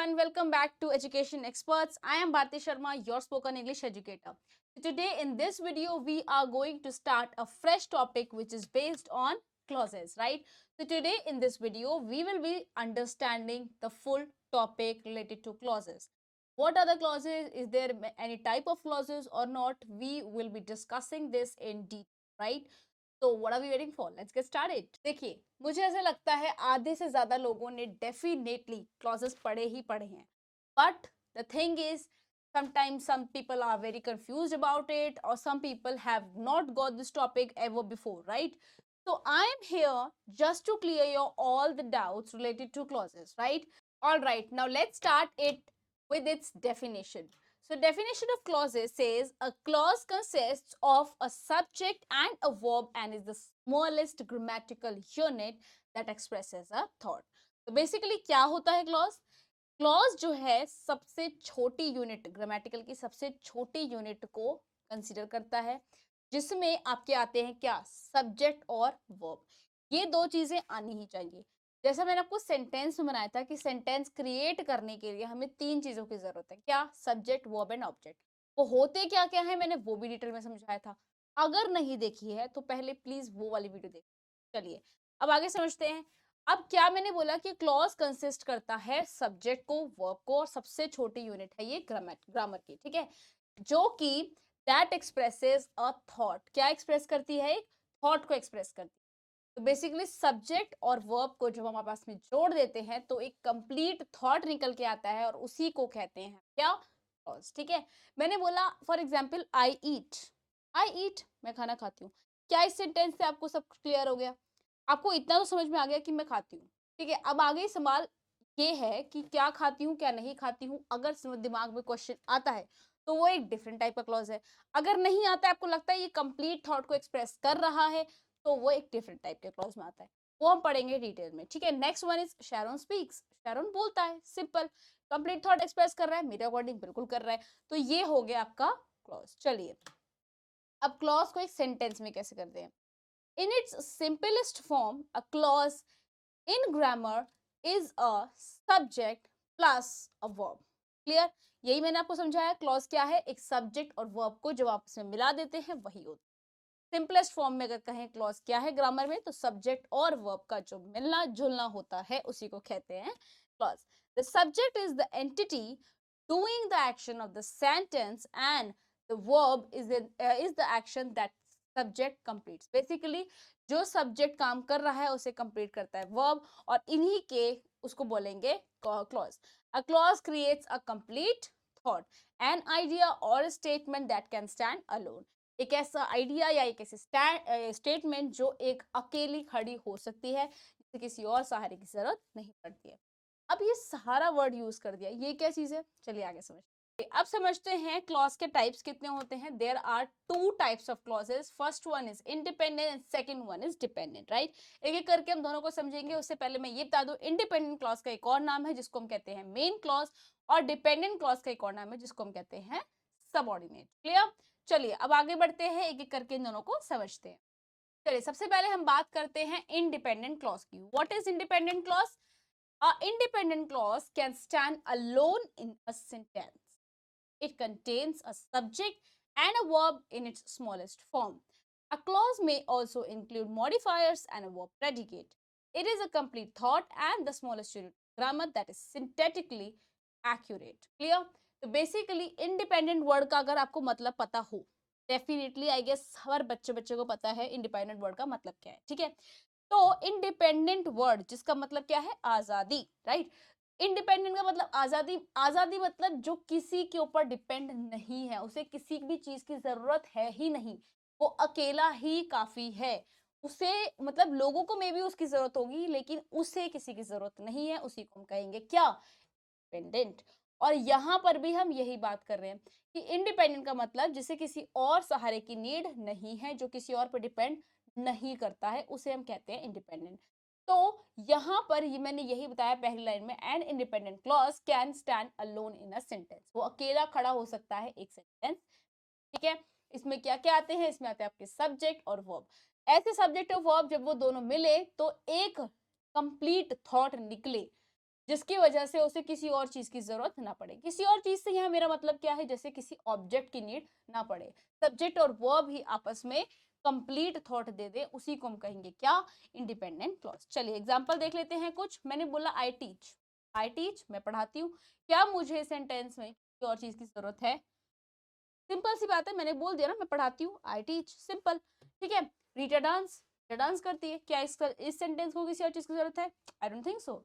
everyone, welcome back to Education Experts. I am Bharti Sharma, your spoken English educator. Today in this video, we are going to start a fresh topic which is based on clauses, right? So today in this video, we will be understanding the full topic related to clauses. What are the clauses? Is there any type of clauses or not? We will be discussing this in detail, right? तो what are we waiting for, let's get started. देखिए, मुझे ऐसा लगता है आधे से ज्यादा लोगों ने डेफिनेटली क्लॉजेस पढ़े ही पढ़े हैं, but the thing is sometimes some people are very confused about it, or some people have not got this topic ever before, right? So I am here just to clear your all the doubts related to clauses, right? All right, now let's start it with its definition. So definition of clauses says a clause consists of a subject and a verb and is the smallest grammatical unit that expresses a thought. तो basically क्या होता है clause? Clause जो है सबसे छोटी unit, grammatical की सबसे छोटी यूनिट को कंसीडर करता है, जिसमें आपके आते हैं क्या? सब्जेक्ट और वर्ब। ये दो चीजें आनी ही चाहिए। जैसा मैंने आपको सेंटेंस में बनाया था कि सेंटेंस क्रिएट करने के लिए हमें तीन चीजों की जरूरत है, क्या? Subject, verb and object. वो होते क्या क्या है मैंने वो भी डिटेल में समझाया था। अगर नहीं देखी है तो पहले प्लीज वो वाली वीडियो देखिए। चलिए अब आगे समझते हैं। अब क्या मैंने बोला कि क्लॉज कंसिस्ट करता है सब्जेक्ट को, वर्ब को, और सबसे छोटी यूनिट है ये ग्रामर की, ठीक है, जो कि दैट एक्सप्रेसेस अ थॉट। क्या एक्सप्रेस करती है? एक थॉट को एक्सप्रेस करती है। तो बेसिकली सब्जेक्ट और वर्ब को जब हम आपस में जोड़ देते हैं तो एक कंप्लीट थॉट निकल के आता है, और उसी को कहते हैं क्या? क्लॉज, ठीक है। मैंने बोला फॉर एग्जाम्पल आई ईट, आई ईट, मैं खाना खाती हूँ। क्या इस सेंटेंस से आपको सब क्लियर हो गया? आपको इतना तो समझ में आ गया कि मैं खाती हूँ, ठीक है। अब आगे सवाल ये है कि क्या खाती हूँ क्या नहीं खाती हूँ। अगर दिमाग में क्वेश्चन आता है तो वो एक डिफरेंट टाइप का क्लॉज है। अगर नहीं आता है, आपको लगता है ये कंप्लीट थॉट को एक्सप्रेस कर रहा है, तो वो एक डिफरेंट टाइप के क्लॉज में आता है। वो हम पढ़ेंगे डिटेल में, ठीक है। Next one is Sharon speaks. Sharon बोलता है, सिंपल, कंप्लीट थॉट एक्सप्रेस कर रहा है, मेरे अकॉर्डिंग बिल्कुल कर रहा है। तो ये हो गया आपका क्लॉज। चलिए अब क्लॉज को एक सेंटेंस में कैसे करते हैं। In its simplest form a clause in grammar is a subject plus a verb. Clear? यही मैंने आपको समझाया। क्लॉज क्या है? एक सब्जेक्ट और वर्ब को जब आपस में मिला देते हैं वही होता है। सिंपलेस्ट फॉर्म में अगर कहें क्लॉज क्या है ग्रामर में, तो सब्जेक्ट और वर्ब का जो मिलना जुलना होता है उसी को कहते हैं clause. The subject is the entity doing the action of the sentence and the verb is the action that subject completes. Basically जो सब्जेक्ट काम कर रहा है उसे कंप्लीट करता है वर्ब, और इन्हीं के उसको बोलेंगे clause. A clause creates a complete thought, an idea और statement that can stand alone. एक ऐसा आइडिया या एक ऐसी स्टेटमेंट जो एक अकेली खड़ी हो सकती है, जिसे किसी और सहारे की जरूरत नहीं पड़ती है। अब ये सहारा वर्ड यूज कर दिया, ये क्या चीज है? चलिए आगे समझते हैं। अब समझते हैं क्लॉज के टाइप्स कितने होते हैं। There are two types of clauses. First one is independent and second one is dependent, right? एक एक करके हम दोनों को समझेंगे। उससे पहले मैं ये बता दूं, इंडिपेंडेंट क्लॉज का एक और नाम है जिसको हम कहते हैं मेन क्लॉज, और डिपेंडेंट क्लॉज का एक और नाम है जिसको हम कहते हैं सबऑर्डिनेट। क्लियर? चलिए अब आगे बढ़ते हैं, एक एक करके इन दोनों को समझते हैं। चलिए सबसे पहले हम बात करते हैं इंडिपेंडेंट क्लॉज की। What is independent clause? A independent clause can stand alone in a sentence. It contains a subject and a verb in its smallest form. A clause may also include modifiers and a verb predicate. It is a complete thought and the smallest unit of grammar that is syntactically accurate. Clear? तो basically independent word का अगर आपको मतलब पता हो, definitely I guess हर बच्चे बच्चे को पता है इंडिपेंडेंट वर्ड का मतलब क्या है, ठीक है। तो इंडिपेंडेंट वर्ड जिसका मतलब क्या है? आजादी, राइट? इंडिपेंडेंट का मतलब आजादी। आजादी मतलब जो किसी के ऊपर डिपेंड नहीं है, उसे किसी भी चीज की जरूरत है ही नहीं, वो अकेला ही काफी है। उसे मतलब लोगों को मे भी उसकी जरूरत होगी, लेकिन उसे किसी की जरूरत नहीं है, उसी को हम कहेंगे क्या? इंडिपेंडेंट। और यहाँ पर भी हम यही बात कर रहे हैं कि इंडिपेंडेंट का मतलब जिसे किसी और सहारे की नीड नहीं है, जो किसी और पर डिपेंड नहीं करता है, उसे हम कहते हैं इंडिपेंडेंट। तो यहाँ पर ये मैंने यही बताया पहली लाइन में, N independent clause can stand alone in a sentence. वो अकेला खड़ा हो सकता है एक सेंटेंस, ठीक है। इसमें क्या क्या आते हैं? इसमें आते हैं आपके सब्जेक्ट और वर्ब। ऐसे सब्जेक्ट और वर्ब जब वो दोनों मिले तो एक कंप्लीट थॉट निकले, जिसकी वजह से उसे किसी और चीज की जरूरत ना पड़े। किसी और चीज से यहाँ मेरा मतलब क्या है, जैसे किसी ऑब्जेक्ट की नीड ना पड़े, सब्जेक्ट और वर्ब ही आपस में कंप्लीट थॉट दे दे, उसी को हम कहेंगे क्या, इंडिपेंडेंट क्लॉज। चलिए एग्जांपल देख लेते हैं कुछ। मैंने बोला आई टीच, मैं पढ़ाती हूँ। क्या मुझे सेंटेंस में किसी और चीज की जरूरत है? सिंपल सी बात है, मैंने बोल दिया ना, मैं पढ़ाती हूँ, आई टीच, सिंपल। ठीक है। रीटा डांस करती है, क्या इस सेंटेंस को किसी और चीज की जरूरत है? I don't think so.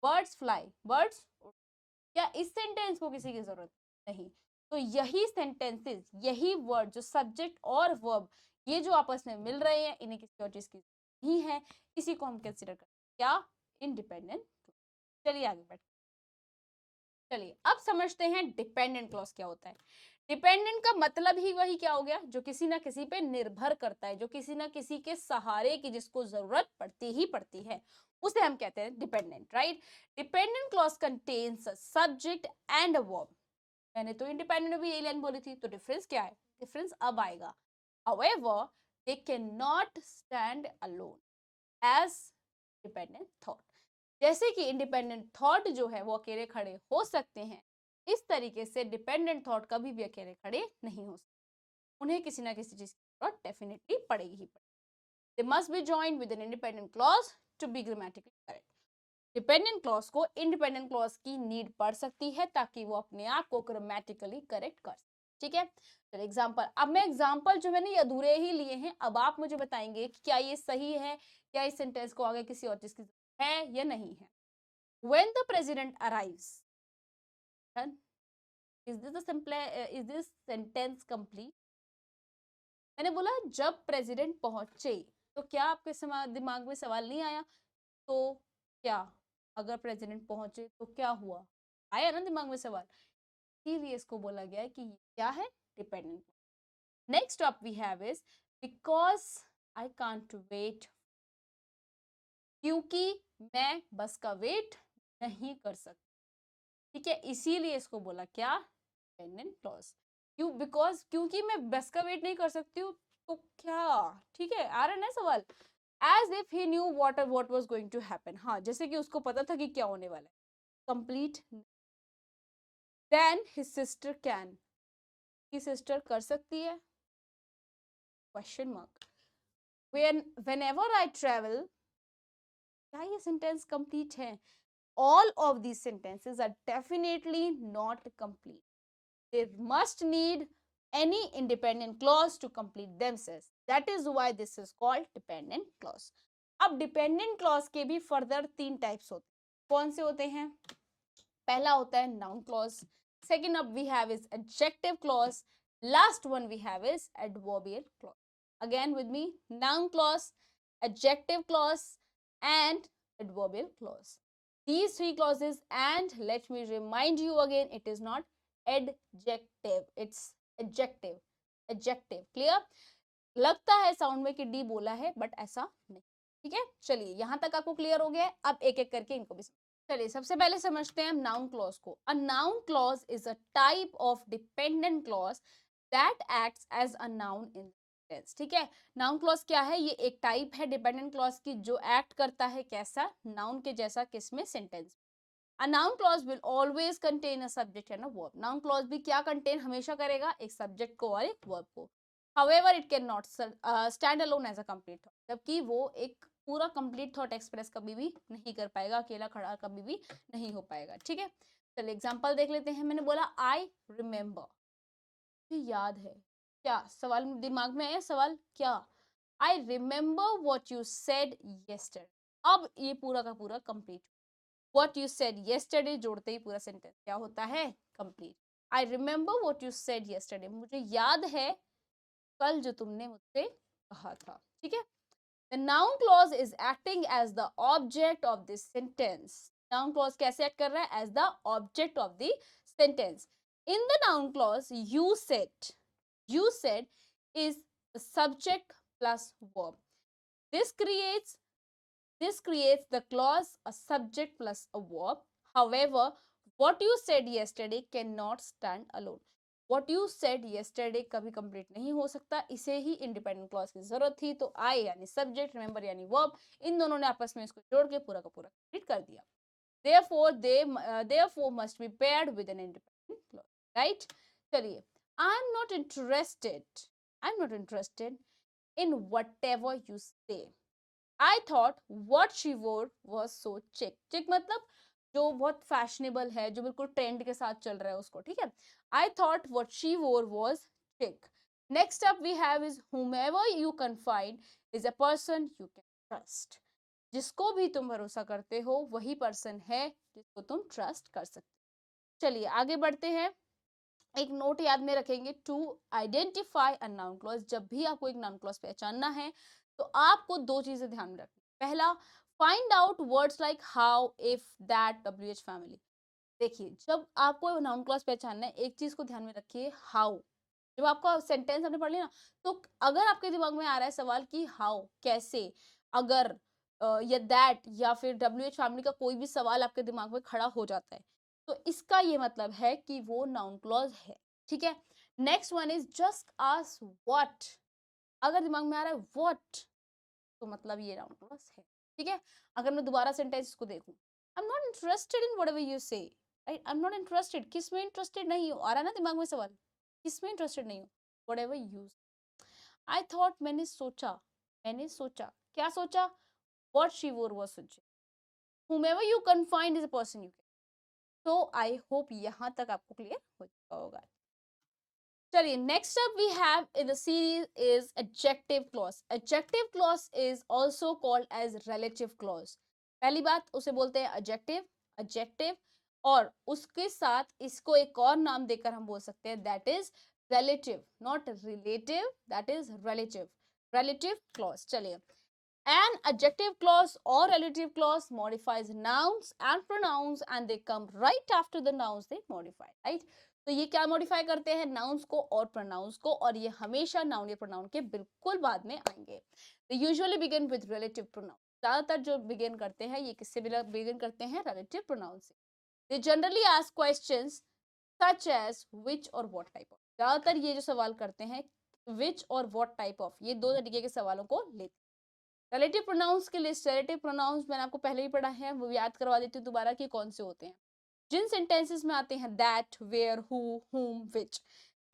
Birds fly, birds, क्या इस सेंटेंस को किसी की जरूरत नहीं? तो यही सेंटेंसेस, यही वर्ड जो सब्जेक्ट और वर्ब, ये जो आपस में मिल रहे हैं, इन्हें किसी और चीज की नहीं है, इसी को हम कंसिडर करते हैं क्या, इंडिपेंडेंट। चलिए आगे बढ़ते, चलिए अब समझते हैं डिपेंडेंट क्लॉज क्या होता है। डिपेंडेंट का मतलब ही वही क्या हो गया, जो किसी ना किसी पे निर्भर करता है, जो किसी ना किसी के सहारे की जिसको जरूरत पड़ती ही पड़ती है, उसे हम कहते हैं dependent, right. Dependent clause contains subject and verb. मैंने तो इंडिपेंडेंट भी यही लाइन बोली थी, तो डिफरेंस क्या है? डिफरेंस अब आएगा। However, they cannot stand alone as dependent thought। जैसे कि इंडिपेंडेंट थॉट जो है वो अकेले खड़े हो सकते हैं, इस तरीके से डिपेंडेंट थॉट कभी भी अकेले खड़े नहीं हो सकते, उन्हें किसी ना किसी चीज की जरूरत डेफिनेटली पड़ेगी ही पड़ेगी। They must be joined with an independent clause to be grammatically correct. Dependent clause को इंडिपेंडेंट क्लॉज की नीड पड़ सकती है ताकि वो अपने आप को ग्रामेटिकली करेक्ट कर सके। ठीक है। तो एग्जांपल, अब मैं एग्जांपल जो मैंने अधूरे ही लिए हैं, अब आप मुझे बताएंगे कि क्या ये सही है, क्या इस सेंटेंस को आगे किसी और चीज की है या नहीं है। When the president arrives, is this the simple, is this sentence complete? मैंने बोला जब प्रेसिडेंट पहुंचे, तो क्या आपके दिमाग में सवाल नहीं आया? तो क्या, अगर प्रेसिडेंट पहुंचे तो क्या हुआ, आया ना दिमाग में सवाल। इसीलिए इसको बोला गया है कि ये क्या है, dependent. Next up we have is because I can't wait, क्योंकि मैं बस का वेट नहीं कर सकती। ठीक है, इसीलिए इसको बोला क्या, डिपेंडेंट क्लॉज। क्यों? बिकॉज, क्योंकि मैं बस का वेट नहीं कर सकती हूँ, तो क्या, ठीक है, आ रहा है ना सवाल। As if he knew what was going to happen, हाँ, जैसे कि उसको पता था कि क्या होने वाला है। Complete. Then his sister can, की सिस्टर कर सकती है, question mark. whenever I travel, क्या ये सेंटेंस कंप्लीट है? All of these sentences are definitely not complete. They must need any independent clause to complete themselves. That is why this is called dependent clause. अब dependent clause के भी further 3 types होते हैं। कौन से होते हैं? पहला होता है noun clause. Second up we have is adjective clause. Last one we have is adverbial clause. Again with me, noun clause, adjective clause, and adverbial clause. These 3 clauses, and let me remind you again, it is not adjective, it's adjective, adjective, clear? लगता है sound में कि D बोला है, but ऐसा नहीं। ठीक है, चलिए यहां तक आपको क्लियर हो गया। अब एक एक करके इनको भी चलिए सबसे पहले समझते हैं नाउन क्लॉज को। A noun clause is a type of dependent clause that acts as a noun in sentence. ठीक है, नाउन क्लॉज क्या है? ये एक टाइप है डिपेंडेंट क्लॉज की जो एक्ट करता है कैसा, नाउन के जैसा, किसमें, sentence. A noun clause will always contain a subject and a verb. Noun clause भी क्या contain हमेशा करेगा, एक subject को और एक verb को। However, it cannot stand alone as a complete thought. जबकि वो एक पूरा complete thought express कभी भी नहीं कर पाएगा, अकेला खड़ा कभी भी नहीं हो पाएगा। ठीक है, चलिए एग्जाम्पल देख लेते हैं। मैंने बोला I remember, याद है, क्या सवाल दिमाग में आया? सवाल क्या? I remember what you said yesterday. अब ये पूरा का पूरा complete। What you said yesterday जोड़ते ही पूरा सेंटेंस क्या होता है, complete. I remember what you said yesterday, मुझे याद है कल जो तुमने मुझसे कहा था। ठीक है, the noun clause is acting as the object of this sentence. Noun clause कैसे act कर रहा है? As the object of the sentence. In the noun clause, you said is the subject plus verb. This creates the clause a subject plus a verb. However, what you said yesterday cannot stand alone. What you said yesterday कभी complete नहीं हो सकता, इसे ही independent clause की जरूरत थी। तो आई यानी सब्जेक्ट, रिमेंबर यानी वर्ब, इन दोनों ने आपस में इसको जोड़ के पूरा का पूरा कंप्लीट कर दिया। therefore must be paired with an independent clause, right? चलिए, I'm not interested in whatever you say. I thought what she wore was so chic. Chic मतलब जो बहुत फैशनेबल है, जो बिल्कुल ट्रेंड के साथ चल रहा है उसको, ठीक है? I thought what she wore was chic. Next up we have is whomever you confide is a person you can trust. जिसको भी तुम भरोसा करते हो वही पर्सन है जिसको तुम ट्रस्ट कर सकते हो। चलिए आगे बढ़ते हैं। एक नोट याद में रखेंगे, to identify a noun clause. जब भी आपको एक नाउन क्लॉज पहचानना है तो आपको दो चीजें ध्यान में रखनी। पहला, find out words like how, if, that, WH, family. देखिए, जब आपको नाउन क्लॉज पहचानना है, एक चीज को ध्यान में रखिए, हाउ। जब आपका सेंटेंस हमने पढ़ लिया ना, तो अगर आपके दिमाग में आ रहा है सवाल कि हाउ, कैसे, अगर, या दैट, या फिर WH फैमिली का कोई भी सवाल आपके दिमाग में खड़ा हो जाता है, तो इसका ये मतलब है कि वो नाउन क्लॉज है, ठीक है? Next one is just ask what. अगर दिमाग में आ रहा है व्हाट, तो मतलब ये नाउन क्लॉज है, ठीक है? अगर मैं दोबारा सेंटेंस को देखूं, I am not interested in whatever you say, right? I am not interested, किस में इंटरेस्टेड नहीं हो, आ रहा है ना दिमाग में सवाल, किस में इंटरेस्टेड नहीं हो, व्हाटएवर यू। आई थॉट, मैंने सोचा, क्या सोचा? व्हाट शी वोर was such. whomever you confide is a person you can. तो आई होप यहाँ तक आपको क्लियर हो चुका होगा। चलिए, next up we have in the series is adjective clause. Adjective clause is also called as relative clause. पहली बात, उसे बोलते हैं एडजेक्टिव, और उसके साथ इसको एक और नाम देकर हम बोल सकते हैं, that is relative, not relative, that is relative clause. चलिए, an adjective clause or relative clause modifies nouns and pronouns and they come right after the nouns they modify, right? तो ये क्या मॉडिफाई करते हैं? नाउन्स को और pronounce को, और ये हमेशा नाउन या प्रोनाउन के बिल्कुल बाद में आएंगे। they usually begin with relative pronoun। ज्यादातर जो बिगिन करते हैं ये किससे बिगिन करते हैं? relative pronoun से। they generally ask questions such as which और what type of। ज्यादातर ये जो सवाल करते हैं which और what type of, ये दो तरीके के सवालों को लेते हैं। रिलेटिव प्रोनाउंस की लिस्ट, रिलेटिव प्रोनाउंस मैंने आपको पहले ही पढ़ा है, वो याद करवा देती हूँ दोबारा कि कौन से होते हैं। जिन सेंटेंसेस में आते हैं दैट, वेयर, हु, हुम, विच,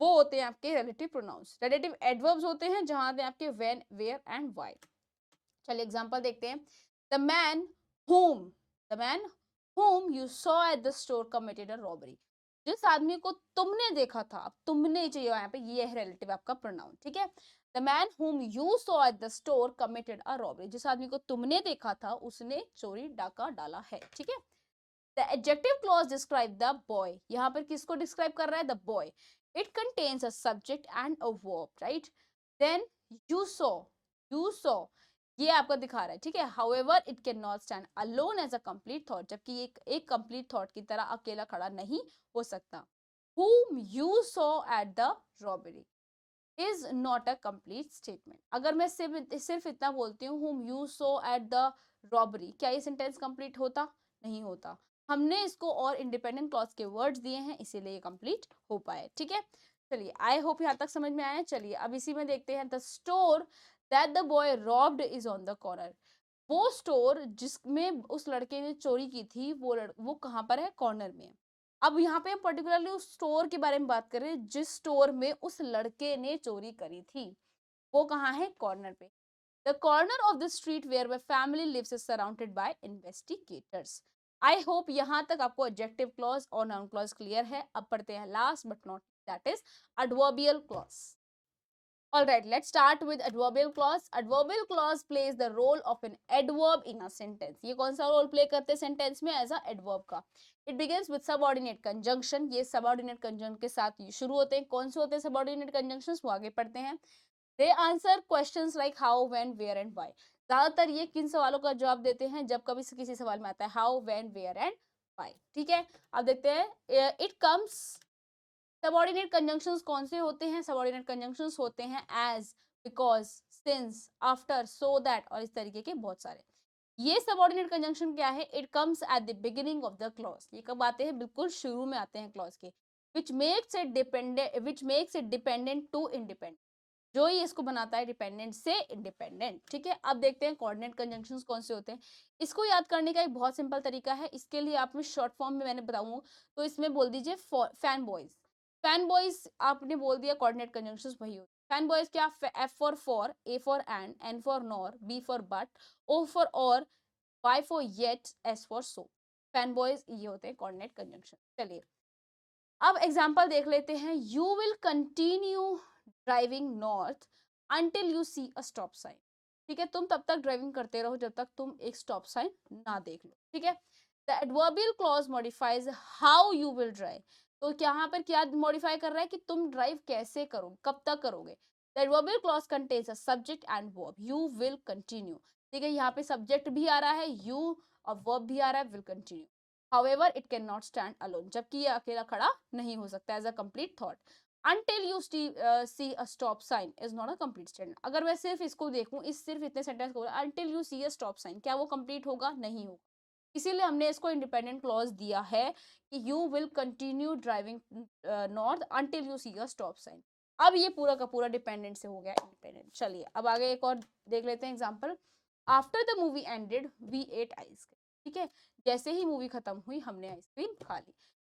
वो होते हैं आपके रिलेटिव प्रोनाउंस। रिलेटिव एडवर्ब्स होते हैं जहां आते हैं आपके व्हेन, वेयर एंड व्हाई। चलिए एग्जांपल देखते हैं। The man whom the man whom you saw at the store committed a robbery। जिस आदमी को तुमने देखा था, अब तुमने चाहिए यहाँ पे, ये है रिलेटिव आपका प्रोनाउन, ठीक है? The man whom you saw at the store committed a robbery। जिस आदमी को तुमने देखा था उसने चोरी डाका डाला है, ठीक है? The adjective clause describe the boy. यहाँ पर किसको डिस्क्राइब कर रहा है? The boy. It contains a subject and a verb, right? Then you saw ये आपका दिखा रहा है, ठीक है? However it can not stand alone as a complete thought, जबकि एक कंप्लीट थॉट की तरह अकेला खड़ा नहीं हो सकता। whom you saw at the robbery is not a complete statement। अगर मैं सिर्फ इतना बोलती हूँ whom you saw at the robbery, क्या ये सेंटेंस कंप्लीट होता? नहीं होता। हमने इसको और इंडिपेंडेंट क्लॉज के वर्ड्स दिए हैं, इसीलिए ये कंप्लीट हो पाए, ठीक है? चलिए, आई होप यहाँ तक समझ में आया। चलिए अब इसी में देखते हैं, the store that the boy robbed is on the corner. वो स्टोर जिसमें उस लड़के ने चोरी की थी, वो कहाँ पर है? कॉर्नर में। अब यहाँ पे हम पर्टिकुलरली उस स्टोर के बारे में बात कर रहे हैं जिस स्टोर में उस लड़के ने चोरी करी थी, वो कहाँ है? कॉर्नर पे। The corner of the street where my family lives is surrounded by investigators. I hope यहाँ तक आपको एडजेक्टिव क्लॉज और नाउन क्लॉज क्लियर है। अब पढ़ते हैं last but not, that is adverbial clause. All right, let's start with adverbial clause. Adverbial clause plays the role of an adverb in a sentence। ये कौन सा रोल प्ले करते हैं सेंटेंस में? एज अ एडवर्ब का। It begins with subordinate conjunction। ये subordinate conjunction के साथ शुरू होते हैं। कौन से होते हैं subordinate conjunctions? वो आगे पढ़ते हैं। They answer questions like how, when, where and why। ज्यादातर ये किन सवालों का जवाब देते हैं? जब कभी किसी सवाल में आता है how, when, where and why, ठीक है? अब देखते हैं, it comes। सबऑर्डिनेट कंजंक्शंस कौन से होते हैं? सबऑर्डिनेट कंजंक्शंस होते हैं as, because, since, after, so that और इस तरीके के बहुत सारे। ये सबऑर्डिनेट कंजंक्शन क्या है? It comes at the beginning of the clause. ये कब आते हैं? बिल्कुल शुरू में आते हैं क्लॉज के। which makes it dependent to independent। जो ही इसको बनाता है डिपेंडेंट से इंडिपेंडेंट। ठीक है, अब देखते हैं कोऑर्डिनेट कंजंक्शंस कौन से होते हैं। इसको याद करने का एक बहुत सिंपल तरीका है, इसके लिए आप में शॉर्ट फॉर्म में मैंने बताऊँ तो इसमें बोल दीजिए फैन बॉयज। फैन बॉयज आपने बोल दिया, कोऑर्डिनेट कंजंक्शंस वही होते हैं। फैन बॉयज क्या, F for A for and, N for nor, B for but, O for or, Y for yet, S for so. Fan boys ये होते हैं कोऑर्डिनेट कंजंक्शन। चलिए अब एग्जाम्पल देख लेते हैं। You will continue driving north until you see a stop sign. ठीक है, तुम तब तक ड्राइविंग करते रहो जब तक तुम एक स्टॉप साइन ना देख लो। ठीक है, the adverbial clause modifies how you will drive. तो यहाँ पर क्या मॉडिफाई कर रहा है कि तुम ड्राइव कैसे करोगे, कब तक करोगे। The adverbial clause contains a subject and verb, you will continue. ठीक है, यहाँ पे सब्जेक्ट भी आ रहा है यू और वर्ब भी आ रहा है will continue. However, it cannot stand alone. जबकि ये अकेला खड़ा नहीं हो सकता as a complete thought. Until you see a stop sign is not a complete statement. अगर मैं सिर्फ इसको देखूं, इस सिर्फ इतने सेंटेंस को, until you see a stop sign, क्या वो complete होगा? नहीं होगा। इसीलिए हमने इसको इंडिपेंडेंट क्लॉज दिया है कि you will continue driving north until you see a stop sign. अब ये पूरा का पूरा डिपेंडेंट से हो गया इंडिपेंडेंट। चलिए अब आगे एक और देख लेते हैं example. After the movie ended we ate ice cream. ठीक है, जैसे ही मूवी खत्म हुई हमने आइसक्रीम खा ली।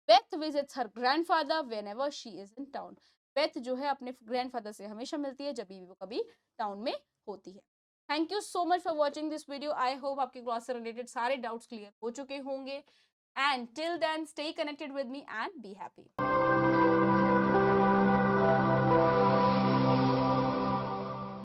Beth visits her grandfather whenever she is in town. Beth जो है अपने ग्रैंडफादर से हमेशा मिलती है जब भी वो कभी टाउन में होती है। Thank you so much for watching this video. I hope आपके क्लास से रिलेटेड सारे डाउट्स क्लियर हो चुके होंगे। And till then stay connected with me and be happy.